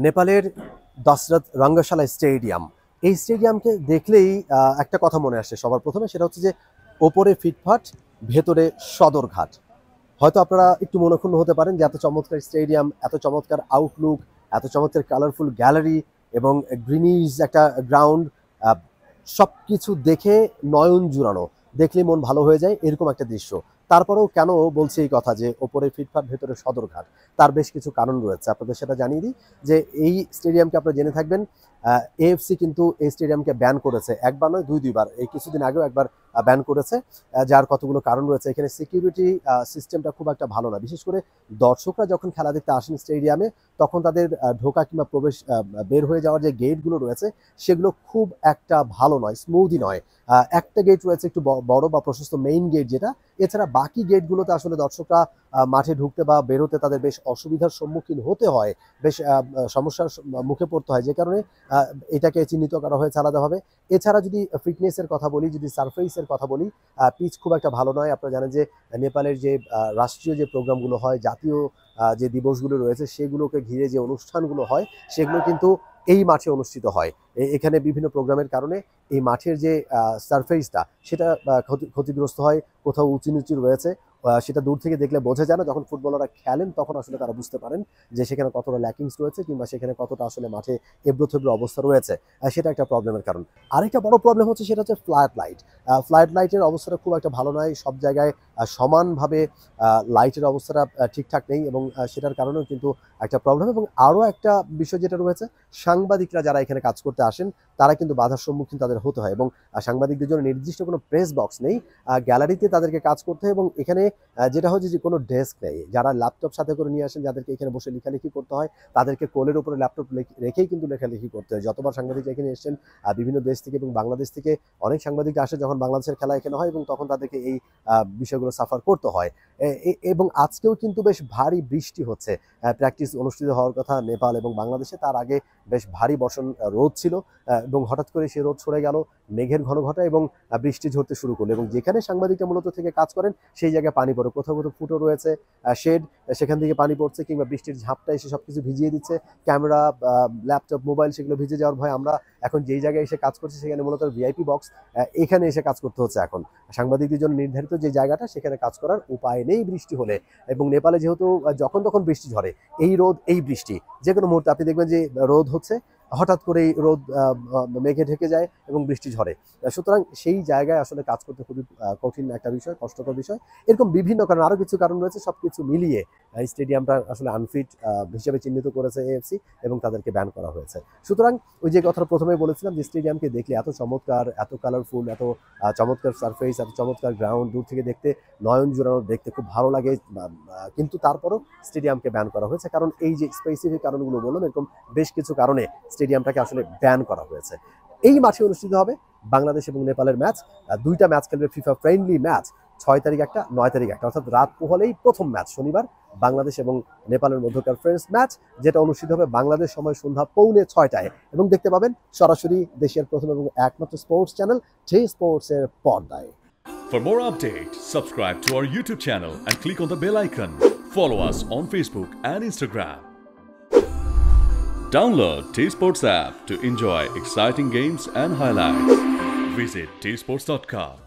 নেপালের দশরথ রঙ্গশালা স্টেডিয়াম, এই স্টেডিয়ামকে দেখলেই একটা কথা মনে আসে সবার প্রথমে, সেটা হচ্ছে যে ওপরে ফিটফাট, ভেতরে সদরঘাট। হয়তো আপনারা একটু মনক্ষুণ্ণ হতে পারেন যে এত চমৎকার স্টেডিয়াম, এত চমৎকার আউটলুক, এত চমৎকার কালারফুল গ্যালারি এবং গ্রিনিজ একটা গ্রাউন্ড, সব কিছু দেখে নয়ন জুড়ানো, দেখলে মন ভালো হয়ে যায় এরকম একটা দৃশ্য। তারপরেও কেন বলছি এই কথা যে ওপরে ফিটফাট ভেতরে সদরঘাট, তার বেশ কিছু কারণ রয়েছে। আপনাদের সেটা জানিয়ে দিই যে এই স্টেডিয়ামকে আপনারা জেনে থাকবেন, এএফসি কিন্তু এই স্টেডিয়ামকে ব্যান করেছে, একবার নয় দুইবার। এই কিছুদিন আগেও একবার ব্যান করেছে, যার কতগুলো কারণ রয়েছে। এখানে সিকিউরিটি সিস্টেমটা খুব একটা ভালো না, বিশেষ করে দর্শকরা যখন খেলা দেখতে আসেন স্টেডিয়ামে, তখন তাদের ঢোকা কিংবা প্রবেশ বের হয়ে যাওয়ার যে গেটগুলো রয়েছে সেগুলো খুব একটা ভালো নয়, স্মুথই নয়। একটা গেট রয়েছে একটু বড় বা প্রশস্ত, মেইন গেট যেটা। এছাড়া বাকি গেটগুলোতে আসলে দর্শকরা মাঠে ঢুকতে বা বেরোতে তাদের বেশ অসুবিধার সম্মুখীন হতে হয়, বেশ সমস্যার মুখে পড়তে হয়, যে কারণে এটাকে চিহ্নিত করা হয়েছে আলাদাভাবে। এছাড়া যদি ফিটনেসের কথা বলি, যদি সারফেসের কথা বলি, পিচ খুব একটা ভালো নয়। আপনারা জানেন যে নেপালের যে রাষ্ট্রীয় যে প্রোগ্রামগুলো হয়, জাতীয় যে দিবসগুলো রয়েছে, সেগুলোকে ঘিরে যে অনুষ্ঠানগুলো হয়, সেগুলো কিন্তু এই মাঠে অনুষ্ঠিত হয়। এখানে বিভিন্ন প্রোগ্রামের কারণে এই মাঠের যে সারফেসটা, সেটা ক্ষতিগ্রস্ত হয়, কোথাও উঁচু নিচু রয়েছে। সেটা দূর থেকে দেখলে বোঝা যায় না, যখন ফুটবলাররা খেলেন তখন আসলে তারা বুঝতে পারেন যে সেখানে কতটা ল্যাকিংস রয়েছে, কিংবা সেখানে কতটা আসলে মাঠে এবড়ো থেবড়ো অবস্থা রয়েছে। সেটা একটা প্রবলেমের কারণ। আরেকটা বড় প্রবলেম হচ্ছে, সেটা হচ্ছে ফ্লাড লাইট। ফ্লাড লাইটের অবস্থাটা খুব একটা ভালো নয়, সব জায়গায় সমানভাবে লাইটের অবস্থাটা ঠিকঠাক নেই, এবং সেটার কারণেও কিন্তু একটা প্রবলেম। এবং আরও একটা বিষয় যেটা রয়েছে, সাংবাদিকরা যারা এখানে কাজ করতে আসেন, তারা কিন্তু বাধার সম্মুখীন তাদের হতে হয়, এবং সাংবাদিকদের জন্য নির্দিষ্ট কোনো প্রেস বক্স নেই, গ্যালারিতে তাদেরকে কাজ করতে হয়। এবং এখানে যেটা হচ্ছে যে কোনো ডেস্ক নেই। যারা ল্যাপটপ সাথে করে নিয়ে আসেন, যাদেরকে এখানে বসে লেখালেখি করতে হয়, তাদেরকে কোলের উপরে ল্যাপটপ রেখেই কিন্তু লেখালেখি করতে হয়। যতবার সাংবাদিকরা এখানে এসেছেন বিভিন্ন দেশ থেকে এবং বাংলাদেশ থেকে, অনেক সাংবাদিক আসে যখন বাংলাদেশের খেলা এখানে হয়, এবং তখন তাদেরকে এই বিষয়গুলো সাফার করতে হয়। এবং আজকেও কিন্তু বেশ ভারী বৃষ্টি হচ্ছে। প্র্যাকটিস অনুষ্ঠিত হওয়ার কথা নেপাল এবং বাংলাদেশে, তার আগে বেশ ভারী বর্ষণ রোদ ছিল, এবং হঠাৎ করে সে রোদ সরে গেল, মেঘের ঘন ঘটা এবং বৃষ্টি ঝরতে শুরু করলো। এবং যেখানে সাংবাদিকরা মূলত থেকে কাজ করেন, সেই জায়গায় পানি পড়ে, কোথাও কোথাও ফুটো রয়েছে, শেড, সেখান থেকে পানি পড়ছে, কিংবা বৃষ্টির ঝাপটা এসে সবকিছু ভিজিয়ে দিচ্ছে। ক্যামেরা, ল্যাপটপ, মোবাইল, সেগুলো ভিজে যাওয়ার ভয়। আমরা এখন যেই জায়গায় এসে কাজ করছি, সেখানে মূলত ভিআইপি বক্স, এখানে এসে কাজ করতে হচ্ছে এখন। সাংবাদিকদের জন্য নির্ধারিত যে জায়গাটা, সেখানে কাজ করার উপায় নেই বৃষ্টি হলে। এবং নেপালে যেহেতু যখন তখন বৃষ্টি ঝরে, এই রোদ এই বৃষ্টি, যে কোনো মুহূর্তে আপনি দেখবেন যে রোদ হচ্ছে, হঠাৎ করেই রোদ মেঘে ঢেকে যায় এবং বৃষ্টি ঝরে। সুতরাং সেই জায়গায় আসলে কাজ করতে খুবই কঠিন একটা বিষয়, কষ্টকর বিষয়। এরকম বিভিন্ন কারণ, আরও কিছু কারণ রয়েছে। সব কিছু মিলিয়ে স্টেডিয়ামটা আসলে আনফিট হিসেবে চিহ্নিত করেছে এএফসি, এবং তাদেরকে ব্যান করা হয়েছে। সুতরাং ওই যে কথাটা প্রথমে বলেছিলাম, যে স্টেডিয়ামকে দেখলে এত চমৎকার, এত কালারফুল, এত চমৎকার সারফেস, এত চমৎকার গ্রাউন্ড, দূর থেকে দেখতে নয়ন জুড়ানো, দেখতে খুব ভালো লাগে। কিন্তু তারপরও স্টেডিয়ামকে ব্যান করা হয়েছে, কারণ এই যে স্পেসিফিক কারণগুলো বললাম, এরকম বেশ কিছু কারণে স্টেডিয়ামটাকে আসলে ব্যান করা হয়েছে। এই মাঠে অনুষ্ঠিত হবে বাংলাদেশ এবং নেপালের ম্যাচ। দুইটা ম্যাচ খেলবে, ফিফা ফ্রেন্ডলি ম্যাচ। 6 তারিখ একটা, 9 তারিখ একটা, অর্থাৎ রাত পোহালেই প্রথম ম্যাচ শনিবার বাংলাদেশ এবং নেপালের মধ্যকার ফ্রেন্ডস ম্যাচ, যেটা অনুষ্ঠিত হবে বাংলাদেশ সময় সন্ধ্যা 5:45টায়। এবং দেখতে পাবেন সরাসরি দেশের প্রথম এবং একমাত্র স্পোর্টস চ্যানেল টি স্পোর্টসের পর্দায়। For more updates, subscribe to our YouTube channel and click on the bell icon. Follow us on Facebook and Instagram. Download T-Sports app to enjoy exciting games and highlights. Visit tsports.com.